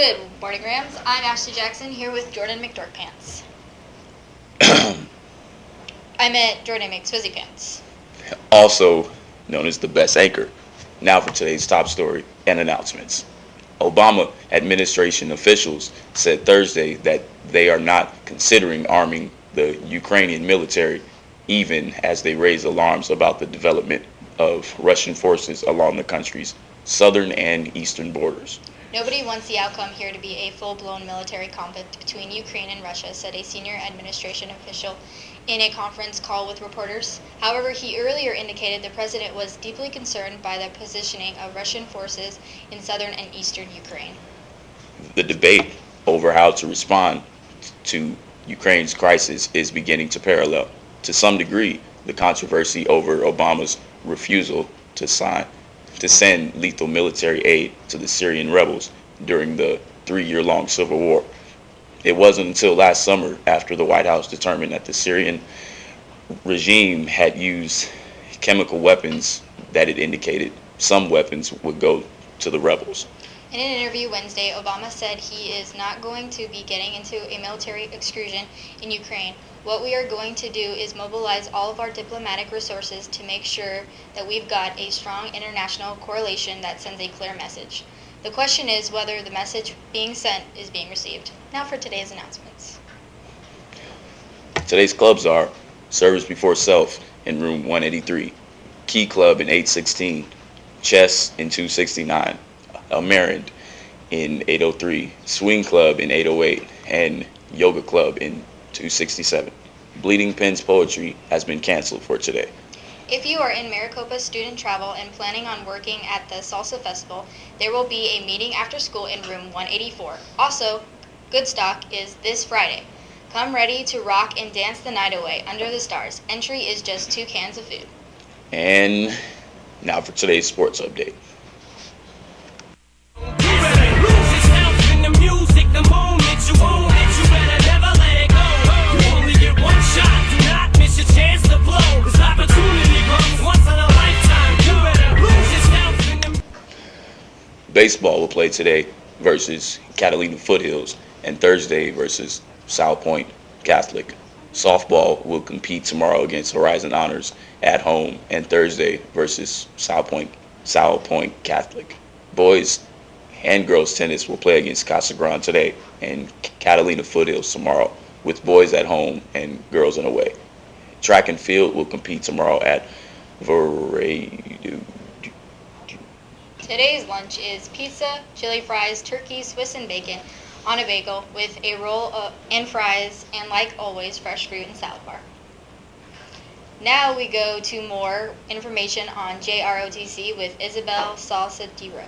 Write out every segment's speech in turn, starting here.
Good morning, Rams. I'm Ashley Jackson here with Jordan McDorkpants. I meant Jordan McSwizzy Pants. Also known as the best anchor. Now for today's top story and announcements. Obama administration officials said Thursday that they are not considering arming the Ukrainian military, even as they raise alarms about the development of Russian forces along the country's southern and eastern borders. Nobody wants the outcome here to be a full-blown military conflict between Ukraine and Russia, said a senior administration official in a conference call with reporters. However, he earlier indicated the president was deeply concerned by the positioning of Russian forces in southern and eastern Ukraine. The debate over how to respond to Ukraine's crisis is beginning to parallel, to some degree, the controversy over Obama's refusal to send lethal military aid to the Syrian rebels during the 3-year-long civil war. It wasn't until last summer, after the White House determined that the Syrian regime had used chemical weapons, that it indicated some weapons would go to the rebels. In an interview Wednesday, Obama said he is not going to be getting into a military excursion in Ukraine. What we are going to do is mobilize all of our diplomatic resources to make sure that we've got a strong international correlation that sends a clear message. The question is whether the message being sent is being received. Now for today's announcements. Today's clubs are Service Before Self in room 183, Key Club in 816, Chess in 269, Almarand in 803, Swing Club in 808, and Yoga Club in 267. Bleeding Pens Poetry has been canceled for today. If you are in Maricopa student travel and planning on working at the Salsa Festival, there will be a meeting after school in room 184. Also, Goodstock is this Friday. Come ready to rock and dance the night away under the stars. Entry is just 2 cans of food. And now for today's sports update. Baseball will play today versus Catalina Foothills and Thursday versus South Point Catholic. Softball will compete tomorrow against Horizon Honors at home and Thursday versus South Point Catholic. Boys and girls tennis will play against Casa Grande today and Catalina Foothills tomorrow, with boys at home and girls on away. Track and field will compete tomorrow at Veradu. Today's lunch is pizza, chili fries, turkey, Swiss and bacon on a bagel with a roll and fries, and like always, fresh fruit and salad bar. Now we go to more information on JROTC with Isabel Salcedero.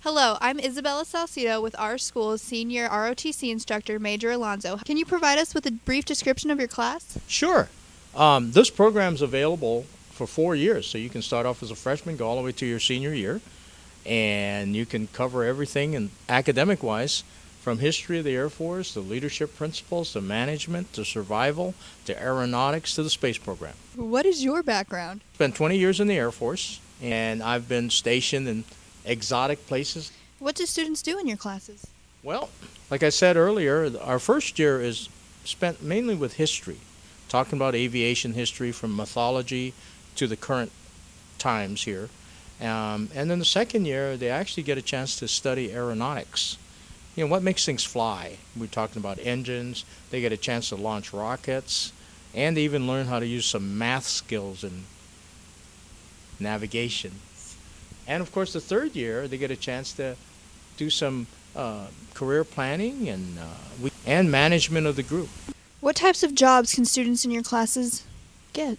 Hello, I'm Isabella Salcido with our school's senior ROTC instructor, Major Alonzo. Can you provide us with a brief description of your class? Sure. This program's available for 4 years, so you can start off as a freshman, go all the way to your senior year, and you can cover everything and academic-wise, from history of the Air Force to leadership principles to management to survival to aeronautics to the space program. What is your background? Spent 20 years in the Air Force, and I've been stationed in exotic places. What do students do in your classes? Well, like I said earlier, our first year is spent mainly with history, talking about aviation history from mythology to the current times here. And then the second year, they actually get a chance to study aeronautics. You know, what makes things fly? We're talking about engines. They get a chance to launch rockets, and they even learn how to use some math skills and navigation. And of course, the third year, they get a chance to do some career planning and management of the group. What types of jobs can students in your classes get?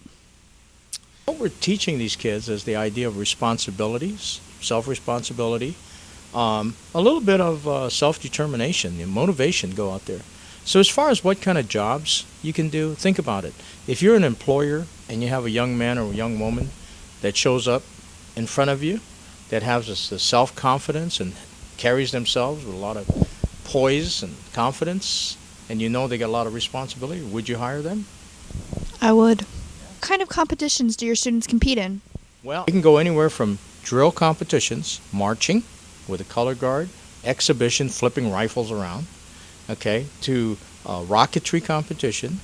What we're teaching these kids is the idea of responsibilities, self-responsibility, a little bit of self-determination and motivation. Go out there. So as far as what kind of jobs you can do, think about it. If you're an employer and you have a young man or a young woman that shows up in front of you, that has the self-confidence and carries themselves with a lot of poise and confidence, and you know they got a lot of responsibility, would you hire them? I would. What kind of competitions do your students compete in? Well, you can go anywhere from drill competitions, marching with a color guard, exhibition, flipping rifles around, okay, to rocketry competition,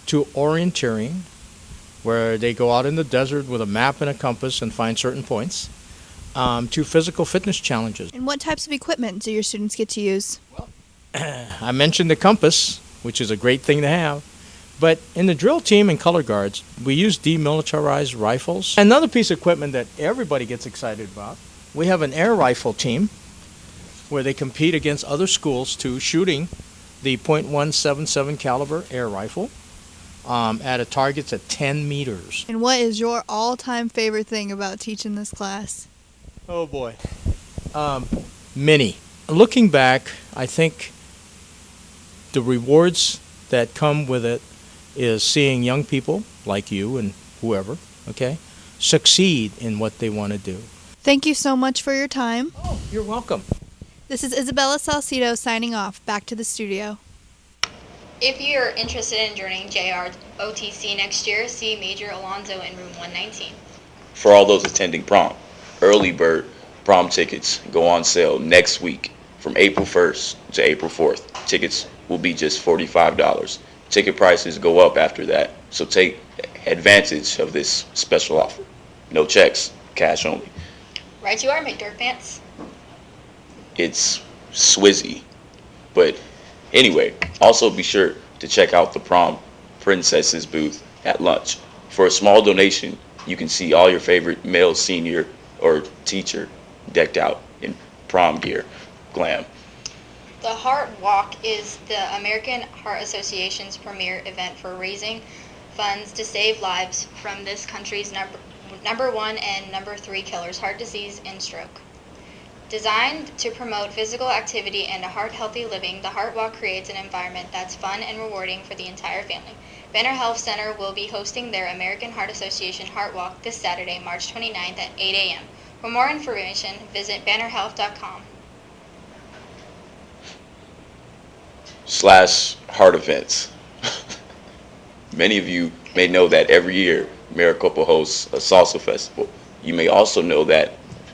to orienteering, where they go out in the desert with a map and a compass and find certain points, to physical fitness challenges. And what types of equipment do your students get to use? I mentioned the compass, which is a great thing to have. But in the drill team and color guards, we use demilitarized rifles. Another piece of equipment that everybody gets excited about, we have an air rifle team where they compete against other schools to shooting the .177 caliber air rifle at a targets at 10 meters. And what is your all-time favorite thing about teaching this class? Oh boy. Many. Looking back, I think the rewards that come with it is seeing young people like you and whoever, okay, succeed in what they want to do. Thank you so much for your time. Oh, you're welcome. This is Isabella Salcido signing off. Back to the studio. If you're interested in joining JROTC next year, see Major Alonzo in room 119. For all those attending prom, early bird prom tickets go on sale next week from April 1st to April 4th. Tickets will be just $45. Ticket prices go up after that, so take advantage of this special offer. No checks, cash only. Right you are, McDirt Pants. It's Swizzy. But anyway, also be sure to check out the Prom Princesses booth at lunch. For a small donation, you can see all your favorite male senior or teacher decked out in prom gear. Glam. The Heart Walk is the American Heart Association's premier event for raising funds to save lives from this country's number 1 and number 3 killers, heart disease and stroke. Designed to promote physical activity and a heart-healthy living, the Heart Walk creates an environment that's fun and rewarding for the entire family. Banner Health Center will be hosting their American Heart Association Heart Walk this Saturday, March 29th at 8 a.m. For more information, visit bannerhealth.com. /heart events. Many of you may know that every year Maricopa hosts a salsa festival. You may also know that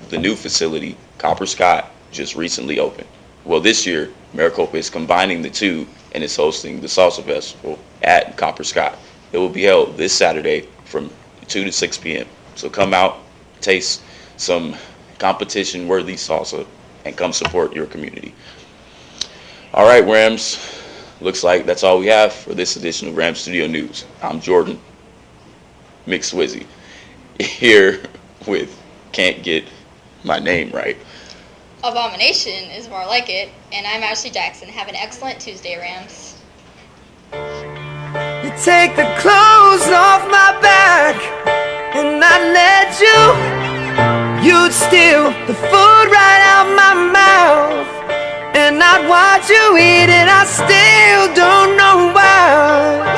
the new facility, Copper Sky, just recently opened. Well, this year Maricopa is combining the two and is hosting the salsa festival at Copper Sky. It will be held this Saturday from 2 to 6 p.m. So come out, taste some competition-worthy salsa, and come support your community. All right, Rams, looks like that's all we have for this edition of Ram Studio News. I'm Jordan McSwizzy, here with Can't Get My Name Right. Abomination is more like it, and I'm Ashley Jackson. Have an excellent Tuesday, Rams. You take the clothes off my back, and I let you. You'd steal the food right out my mouth, and I'd watch you eat it. I still don't know why.